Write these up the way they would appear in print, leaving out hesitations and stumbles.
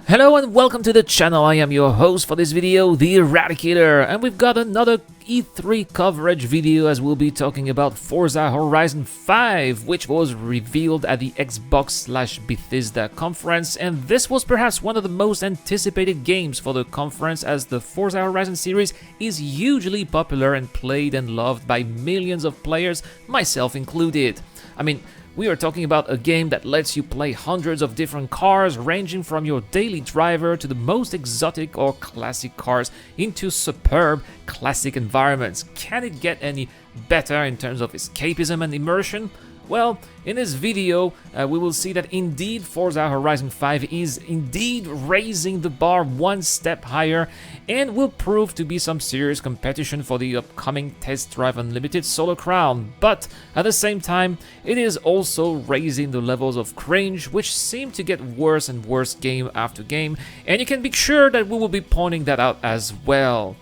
Hello and welcome to the channel. I am your host for this video, The Eradicator, and we've got another E3 coverage video as we'll be talking about Forza Horizon 5, which was revealed at the Xbox/Bethesda conference, and this was perhaps one of the most anticipated games for the conference as the Forza Horizon series is hugely popular and played and loved by millions of players, myself included. I mean, we are talking about a game that lets you play hundreds of different cars, ranging from your daily driver to the most exotic or classic cars into superb classic environments. Can it get any better in terms of escapism and immersion? Well, in this video, we will see that indeed Forza Horizon 5 is indeed raising the bar one step higher and will prove to be some serious competition for the upcoming Test Drive Unlimited Solo Crown. But at the same time, it is also raising the levels of cringe, which seem to get worse and worse game after game, and you can be sure that we will be pointing that out as well.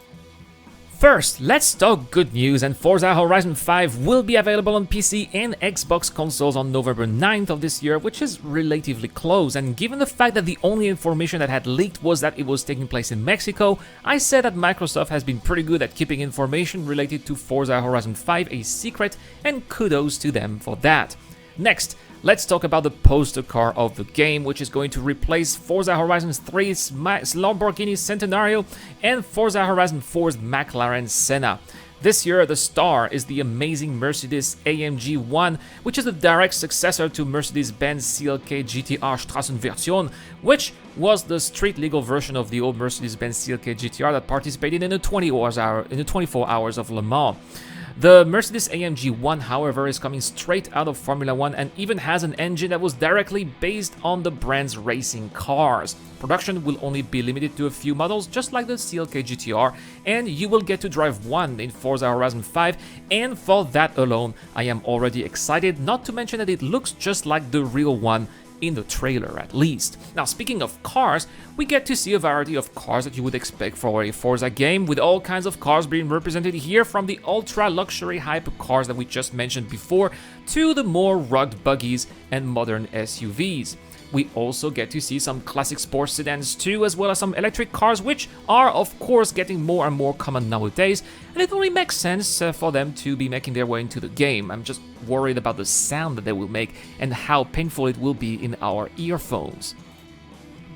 First, let's talk good news, and Forza Horizon 5 will be available on PC and Xbox consoles on November 9th of this year, which is relatively close, and given the fact that the only information that had leaked was that it was taking place in Mexico, I said that Microsoft has been pretty good at keeping information related to Forza Horizon 5 a secret, and kudos to them for that. Next, let's talk about the poster car of the game, which is going to replace Forza Horizon 3's Lamborghini Centenario and Forza Horizon 4's McLaren Senna. This year, the star is the amazing Mercedes-AMG 1, which is the direct successor to Mercedes-Benz CLK GTR Straßenversion, which was the street-legal version of the old Mercedes-Benz CLK GTR that participated in the 24 hours of Le Mans. The Mercedes-AMG 1, however, is coming straight out of Formula 1 and even has an engine that was directly based on the brand's racing cars. Production will only be limited to a few models, just like the CLK GTR, and you will get to drive one in Forza Horizon 5, and for that alone, I am already excited, not to mention that it looks just like the real one, in the trailer at least. Now, speaking of cars, we get to see a variety of cars that you would expect for a Forza game, with all kinds of cars being represented here, from the ultra-luxury hypercars that we just mentioned before, to the more rugged buggies and modern SUVs. We also get to see some classic sports sedans too, as well as some electric cars, which are of course getting more and more common nowadays, and it only makes sense for them to be making their way into the game. I'm just worried about the sound that they will make and how painful it will be in our earphones.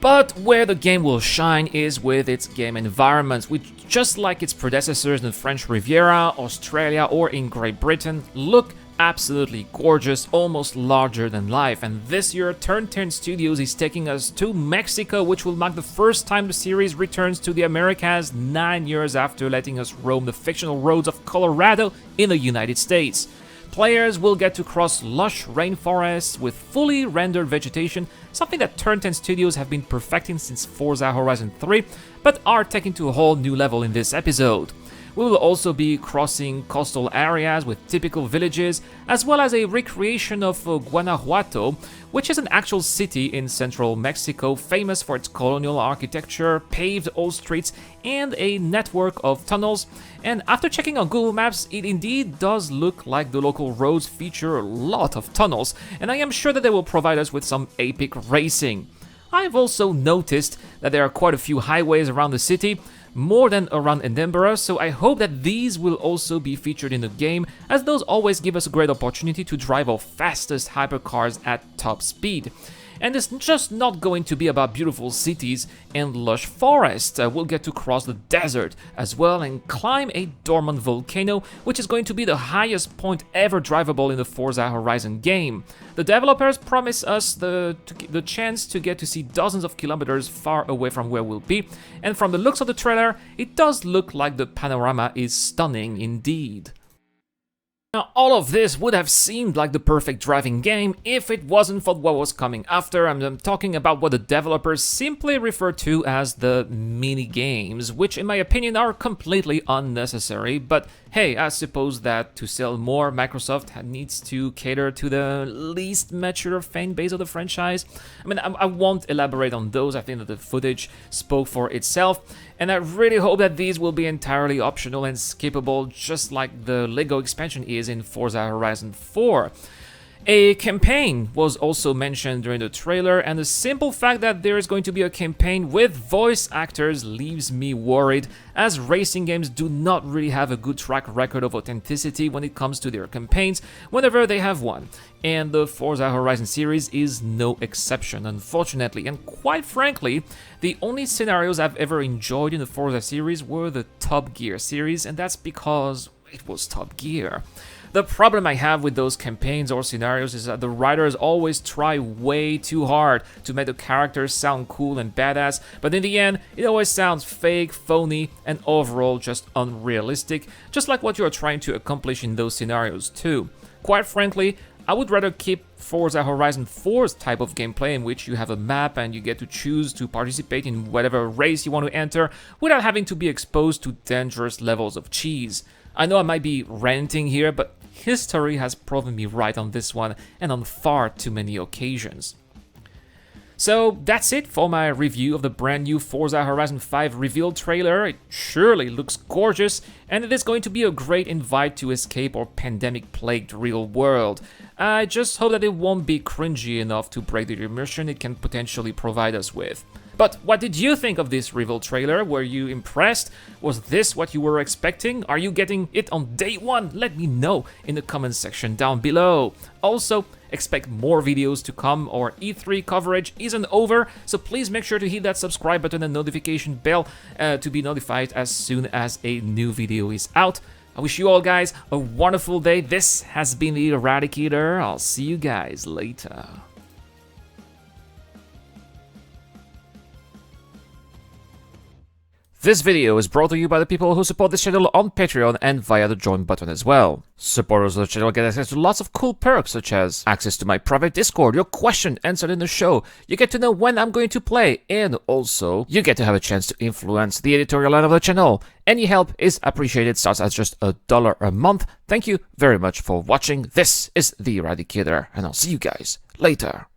But where the game will shine is with its game environments, which, just like its predecessors in the French Riviera, Australia, or in Great Britain, look absolutely gorgeous, almost larger than life. And this year, Turn 10 Studios is taking us to Mexico, which will mark the first time the series returns to the Americas 9 years after letting us roam the fictional roads of Colorado in the United States. Players will get to cross lush rainforests with fully rendered vegetation, something that Turn 10 Studios have been perfecting since Forza Horizon 3, but are taking to a whole new level in this episode. We will also be crossing coastal areas with typical villages, as well as a recreation of Guanajuato, which is an actual city in central Mexico, famous for its colonial architecture, paved old streets, and a network of tunnels. And after checking on Google Maps, it indeed does look like the local roads feature a lot of tunnels, and I am sure that they will provide us with some epic racing. I've also noticed that there are quite a few highways around the city, more than around Edinburgh, so I hope that these will also be featured in the game, as those always give us a great opportunity to drive our fastest hypercars at top speed. And it's just not going to be about beautiful cities and lush forests. We'll get to cross the desert as well and climb a dormant volcano, which is going to be the highest point ever drivable in the Forza Horizon game. The developers promise us the chance to get to see dozens of kilometers far away from where we'll be, and from the looks of the trailer, it does look like the panorama is stunning indeed. Now, all of this would have seemed like the perfect driving game if it wasn't for what was coming after. I'm talking about what the developers simply refer to as the Minigames, which in my opinion are completely unnecessary, but hey, I suppose that to sell more, Microsoft needs to cater to the least mature fan base of the franchise. I mean, I won't elaborate on those. I think that the footage spoke for itself, and I really hope that these will be entirely optional and skippable, just like the LEGO expansion is in Forza Horizon 4. A campaign was also mentioned during the trailer, and the simple fact that there is going to be a campaign with voice actors leaves me worried, as racing games do not really have a good track record of authenticity when it comes to their campaigns whenever they have one. And the Forza Horizon series is no exception, unfortunately. And quite frankly, the only scenarios I've ever enjoyed in the Forza series were the Top Gear series, and that's because it was Top Gear. The problem I have with those campaigns or scenarios is that the writers always try way too hard to make the characters sound cool and badass, but in the end, it always sounds fake, phony, and overall just unrealistic, just like what you're trying to accomplish in those scenarios too. Quite frankly, I would rather keep Forza Horizon 4's type of gameplay in which you have a map and you get to choose to participate in whatever race you want to enter without having to be exposed to dangerous levels of cheese. I know I might be ranting here, but history has proven me right on this one and on far too many occasions. So that's it for my review of the brand new Forza Horizon 5 reveal trailer. It surely looks gorgeous, and it is going to be a great invite to escape our pandemic-plagued real world. I just hope that it won't be cringy enough to break the immersion it can potentially provide us with. But what did you think of this reveal trailer? Were you impressed? Was this what you were expecting? Are you getting it on day one? Let me know in the comments section down below. Also, expect more videos to come. Our E3 coverage isn't over, so please make sure to hit that subscribe button and notification bell to be notified as soon as a new video is out. I wish you all guys a wonderful day. This has been the Eradicator. I'll see you guys later. This video is brought to you by the people who support this channel on Patreon and via the join button as well. Supporters of the channel get access to lots of cool perks such as access to my private Discord, your question answered in the show, you get to know when I'm going to play, and also you get to have a chance to influence the editorial line of the channel. Any help is appreciated, starts at just $1 a month. Thank you very much for watching. This is the Eradicator, and I'll see you guys later.